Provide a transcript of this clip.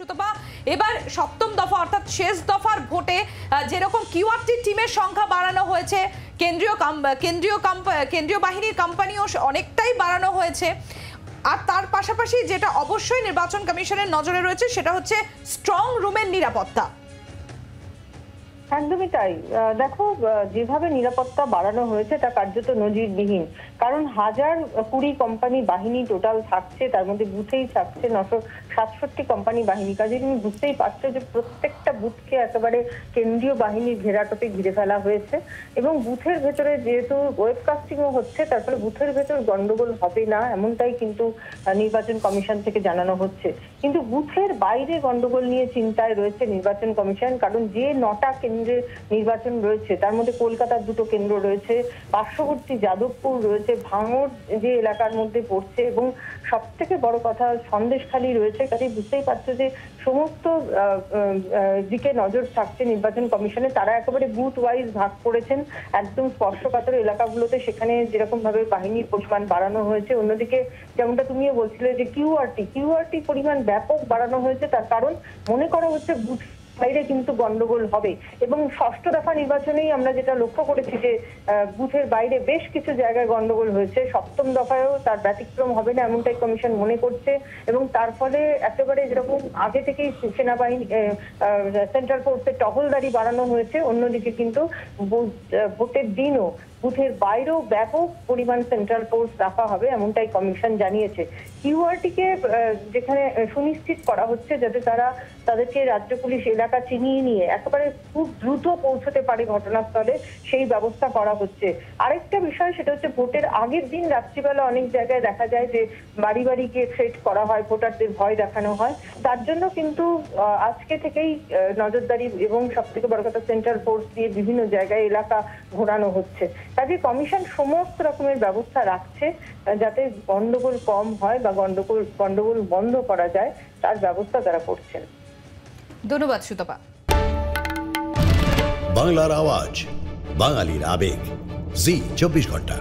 সুতপা, এবার সপ্তম দফা অর্থাৎ শেষ দফার ভোটে যেরকম কিউআরটি টিমের সংখ্যা বাড়ানো হয়েছে, কেন্দ্রীয় বাহিনীর কোম্পানিও অনেকটাই বাড়ানো হয়েছে, আর তার পাশাপাশি যেটা অবশ্যই নির্বাচন কমিশনের নজরে রয়েছে সেটা হচ্ছে স্ট্রং রুমের নিরাপত্তা। একদমই তাই। দেখো, যেভাবে নিরাপত্তা বাড়ানো হয়েছে তা কার্যত নজিরবিহীন। কারণ 1020 কোম্পানি বাহিনী টোটাল থাকছে, তার মধ্যে বুথেই থাকছে 967 কোম্পানি বাহিনী। কাজে তুমি বুঝতেই পারছো যে প্রত্যেকটা বুথকে একেবারে কেন্দ্রীয় বাহিনীর ঘেরাটোপে ঘিরে ফেলা হয়েছে, এবং বুথের ভেতরে যেহেতু ওয়েবকাস্টিংও হচ্ছে, তার ফলে বুথের ভেতর গন্ডগোল হবে না এমনটাই কিন্তু নির্বাচন কমিশন থেকে জানানো হচ্ছে। কিন্তু বুথের বাইরে গন্ডগোল নিয়ে চিন্তায় রয়েছে নির্বাচন কমিশন, কারণ যে 9টা কেন্দ্রে নির্বাচন রয়েছে তার মধ্যে কলকাতার 2টো কেন্দ্র রয়েছে, পার্শ্ববর্তী যাদবপুর রয়েছে, ভাঙড় যে এলাকার মধ্যে পড়ছে, এবং সব থেকে বড় কথা সন্দেশখালী রয়েছে। কাজে বুঝতেই পারছো যে সমস্ত দিকে নজর থাকছে নির্বাচন কমিশনে। তারা একেবারে বুথ ওয়াইজ ভাগ করেছেন একদম স্পর্শকাতর এলাকাগুলোতে, সেখানে যেরকম ভাবে বাহিনীর পরিমাণ বাড়ানো হয়েছে। অন্যদিকে যেমনটা তুমিও বলছিলে যে কিউআরটি পরিমাণ ব্যাপক বাড়ানো হয়েছে, তার কারণ মনে করা হচ্ছে বুথ বাইরে কিন্তু গন্ডগোল হবে। এবং ষষ্ঠ দফা নির্বাচনেই আমরা যেটা লক্ষ্য করেছি যে বুথের বাইরে বেশ কিছু জায়গায় গন্ডগোল হয়েছে, সপ্তম দফায়ও তার ব্যতিক্রম হবে না এমনটাই কমিশন মনে করছে। এবং তার ফলে একেবারে যেরকম আগে থেকেই সেনাবাহিনী সেন্ট্রাল ফোর্সের টহলদারি বাড়ানো হয়েছে, অন্যদিকে কিন্তু ভোটের দিনও বুথের বাইরেও ব্যাপক পরিমাণ সেন্ট্রাল ফোর্স রাখা হবে এমনটাই কমিশন জানিয়েছে। কিউআরটিকে যেখানে সুনিশ্চিত করা হচ্ছে যাতে তাদেরকে রাজ্য পুলিশ এলাকা চিনিয়ে নিয়ে একেবারে খুব দ্রুত পৌঁছতে পারে ঘটনাস্থলে, সেই ব্যবস্থা করা হচ্ছে। আরেকটা বিষয় সেটা হচ্ছে ভোটের আগের দিন রাত্রিবেলা অনেক জায়গায় দেখা যায় যে বাড়ি বাড়ি গিয়ে থ্রেট করা হয়, ভোটারদের ভয় দেখানো হয়। তার জন্য কিন্তু আজকে থেকেই নজরদারি এবং সব থেকে বড় কথা সেন্ট্রাল ফোর্স দিয়ে বিভিন্ন জায়গায় এলাকা ঘোরানো হচ্ছে। কাজে কমিশন সমস্ত রকমের ব্যবস্থা রাখছে যাতে গন্ডগোল কম হয় বা গন্ডগোল বন্ধ করা যায়, তার ব্যবস্থা তারা করছেন। ধন্যবাদ সুতপা। বাংলার আওয়াজ, বাঙালির আবেগ, জি 24 ঘন্টা।